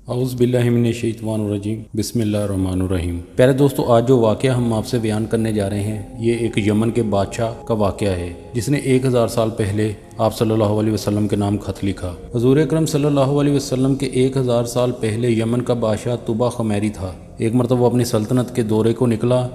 اعوذ باللہ من الشیطان الرجیم بسم اللہ الرحمن الرحیم۔ پیارے دوستو، آج جو واقعہ ہم آپ سے بیان کرنے جا رہے ہیں یہ ایک یمن کے بادشاہ کا واقعہ ہے جس نے 1000 سال پہلے آپ صلی اللہ علیہ وسلم کے نام خط لکھا۔ حضور اکرم صلی اللہ علیہ وسلم کے 1000 سال پہلے یمن کا بادشاہ طبع خمیری تھا۔ ایک مرتبہ وہ اپنی سلطنت کے دورے کو نکلا۔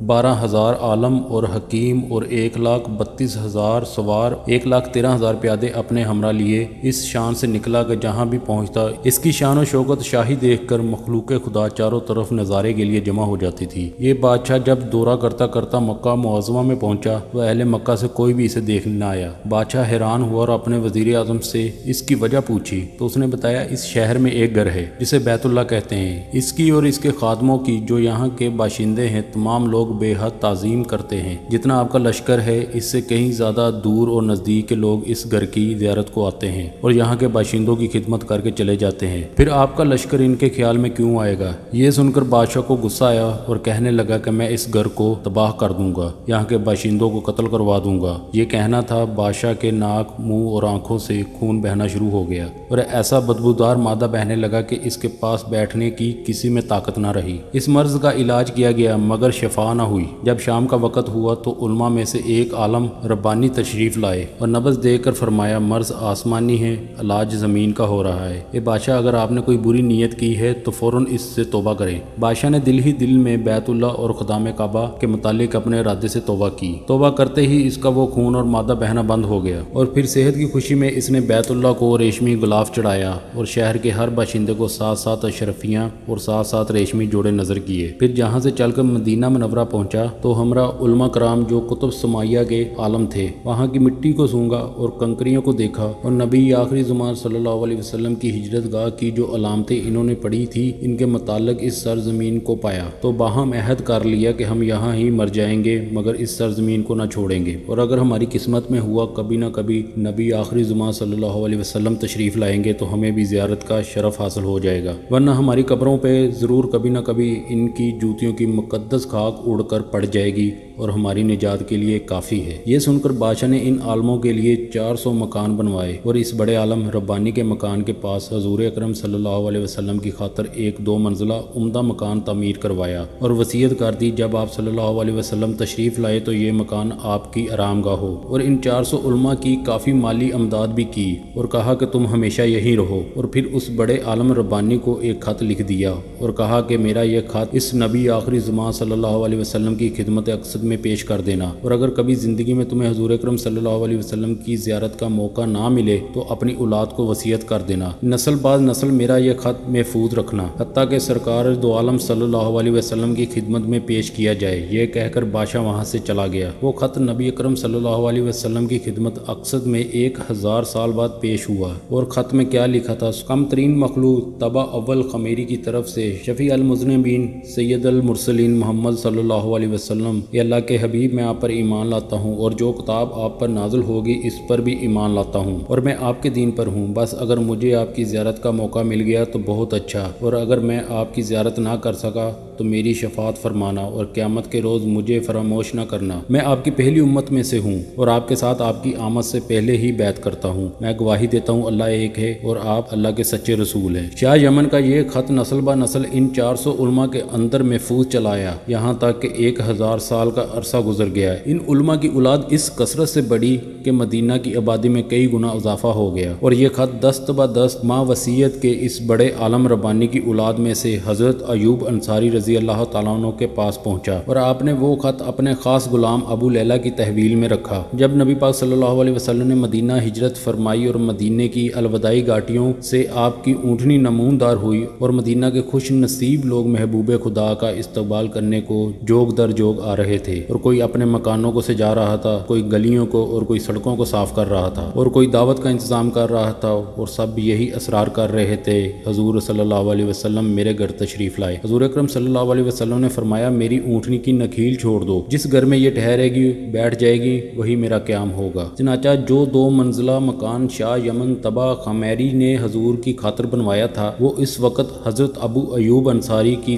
12,000 عالم اور حکیم اور 1,32,000 سوار 1,13,000 پیادے اپنے ہمراہ لیے اس شان سے نکلا کہ جہاں بھی پہنچتا اس کی شان و شوکت شاہی دیکھ کر مخلوق خدا چاروں طرف نظارے کے لیے جمع ہو جاتی تھی۔ یہ بادشاہ جب دورہ کرتا کرتا مکہ معظمہ میں پہنچا تو اہل مکہ سے کوئی بھی اسے دیکھنے نہ آیا۔ بادشاہ حیران ہوا اور اپنے وزیر اعظم سے اس کی وجہ پوچھی تو اس نے بتایا اس شہر میں ایک گھر ہے جسے بیت اللہ کہتے ہیں، اس کی اور اس کے خادموں کی جو یہاں کے باشندے ہیں تمام لوگ بے حد تعظیم کرتے ہیں۔ جتنا آپ کا لشکر ہے اس سے کہیں زیادہ دور اور نزدیک کے لوگ اس گھر کی زیارت کو آتے ہیں اور یہاں کے باشندوں کی خدمت کر کے چلے جاتے ہیں، پھر آپ کا لشکر ان کے خیال میں کیوں آئے گا؟ یہ سن کر بادشاہ کو غصہ آیا اور کہنے لگا کہ میں اس گھر کو تباہ کر دوں گا، یہاں کے باشندوں کو قتل کروا دوں گا۔ یہ کہنا تھا، بادشاہ کے ناک، منہ اور آنکھوں سے خون بہنا شروع ہو گیا اور ایسا بدبودار مادہ بہنے لگا کہ اس کے پاس بیٹھنے کی کسی میں طاقت نہ رہی۔ اس مرض کا علاج کیا گیا مگر شفا نہ ہوئی۔ جب شام کا وقت ہوا تو علماء میں سے ایک عالم ربانی تشریف لائے اور نبض دے کر فرمایا، مرض آسمانی ہے، علاج زمین کا ہو رہا ہے۔ اے بادشاہ، اگر آپ نے کوئی بری نیت کی ہے تو فوراً اس سے توبہ کریں۔ بادشاہ نے دل ہی دل میں بیت اللہ اور خدام کعبہ کے متعلق اپنے ارادے سے توبہ کی۔ توبہ کرتے ہی اس کا وہ خون اور مادہ بہنا بند ہو گیا اور پھر صحت کی خوشی میں اس نے بیت اللہ کو ریشمی غلاف چڑھایا اور شہر کے ہر باشندے کو 7 اشرفیاں اور 7 ریشمی جوڑے نظر کیے۔ پھر جہاں سے چل کر مدینہ منورہ پہنچا تو ہمراہ علماء کرام جو کتب سمائیہ کے عالم تھے وہاں کی مٹی کو سونگا اور کنکریوں کو دیکھا اور نبی آخری زمان صلی اللہ علیہ وسلم کی ہجرت گاہ کی جو علامتیں انہوں نے پڑھی تھی ان کے متعلق اس سرزمین کو پایا تو باہم عہد کر لیا کہ ہم یہاں ہی مر جائیں گے مگر اس سرزمین کو نہ چھوڑیں گے، اور اگر ہماری قسمت میں ہوا کبھی نہ کبھی نبی آخری زمان صلی اللہ علیہ وسلم تشریف لائیں گے تو ہمیں بھی زیارت کا شرف حاصل ہو جائے گا، ورنہ ہماری قبروں پہ ضرور کبھی نہ کبھی ان کی جوتیوں کی مقدس خاک اڑ کر پڑ جائے گی اور ہماری نجات کے لیے کافی ہے۔ یہ سن کر بادشاہ نے ان عالموں کے لیے 400 مکان بنوائے اور اس بڑے عالم ربانی کے مکان کے پاس حضور اکرم صلی اللہ علیہ وسلم کی خاطر ایک 2 منزلہ عمدہ مکان تعمیر کروایا اور وصیت کر دی جب آپ صلی اللہ علیہ وسلم تشریف لائے تو یہ مکان آپ کی آرام گاہ ہو، اور ان 400 علماء کی کافی مالی امداد بھی کی اور کہا کہ تم ہمیشہ یہیں رہو، اور پھر اس بڑے عالم ربانی کو ایک خط لکھ دیا اور کہا کہ میرا یہ خط اس نبی آخری زمان صلی اللہ علیہ وسلم کی خدمت اقصد میں پیش کر دینا، اور اگر کبھی زندگی میں تمہیں حضور اکرم صلی اللہ علیہ وسلم کی زیارت کا موقع نہ ملے تو اپنی اولاد کو وصیت کر دینا، نسل بعد نسل میرا یہ خط محفوظ رکھنا حتیٰ کہ سرکار دو عالم صلی اللہ علیہ وسلم کی خدمت میں پیش کیا جائے۔ یہ کہہ کر بادشاہ وہاں سے چلا گیا۔ وہ خط نبی اکرم صلی اللہ علیہ وسلم کی خدمت اقصد میں 1000 سال بعد پیش ہوا، اور خط میں کیا لکھا تھا؟ کم ترین مخلوق طبع اول خمیری کی طرف سے شفیع المذنبین سید المرسلین محمد صلی اللہ علیہ وسلم، اے اللہ کے حبیب، میں آپ پر ایمان لاتا ہوں اور جو کتاب آپ پر نازل ہوگی اس پر بھی ایمان لاتا ہوں اور میں آپ کے دین پر ہوں، بس اگر مجھے آپ کی زیارت کا موقع مل گیا تو بہت اچھا، اور اگر میں آپ کی زیارت نہ کر سکا تو میری شفاعت فرمانا اور قیامت کے روز مجھے فراموش نہ کرنا۔ میں آپ کی پہلی امت میں سے ہوں اور آپ کے ساتھ آپ کی آمد سے پہلے ہی بیعت کرتا ہوں۔ میں گواہی دیتا ہوں اللہ ایک ہے اور آپ اللہ کے سچے رسول ہیں۔ شاہ یمن کا یہ خط نسل با نسل ان 400 علماء کے اندر محفوظ چلایا یہاں تک کہ 1000 سال کا عرصہ گزر گیا۔ ان علماء کی اولاد اس کثرت سے بڑی کہ مدینہ کی آبادی میں کئی گنا اضافہ ہو گیا، اور یہ خط دست با دست ماں وصیت کے اس بڑے عالم ربانی کی اولاد میں سے حضرت ایوب انصاری رضی اللہ تعالیٰ عنہ کے پاس پہنچا، اور آپ نے وہ خط اپنے خاص غلام ابو لیلہ کی تحویل میں رکھا۔ جب نبی پاک صلی اللہ علیہ وسلم نے مدینہ ہجرت فرمائی اور مدینے کی الوداعی گھاٹیوں سے آپ کی اونٹنی نمودار ہوئی اور مدینہ کے خوش نصیب لوگ محبوب خدا کا استقبال کرنے کو جوگ در جوگ آ رہے تھے، اور کوئی اپنے مکانوں کو سجا رہا تھا، کوئی گلیوں کو اور کوئی سڑکوں کو صاف کر رہا تھا، اور کوئی دعوت کا انتظام کر رہا تھا، اور سب یہی اسرار کر رہے تھے، حضور صلی اللہ علیہ وسلم میرے گھر تشریف لائے۔ حضور اکرم صلی اللہ علیہ وسلم نے فرمایا، میری اونٹنی کی نکھیل چھوڑ دو، جس گھر میں یہ ٹھہرے گی بیٹھ جائے گی وہی میرا قیام ہوگا۔ چنانچہ جو 2 منزلہ مکان شاہ یمن طبع خمیری نے حضور کی خاطر بنوایا تھا وہ اس وقت حضرت ابو ایوب انصاری کی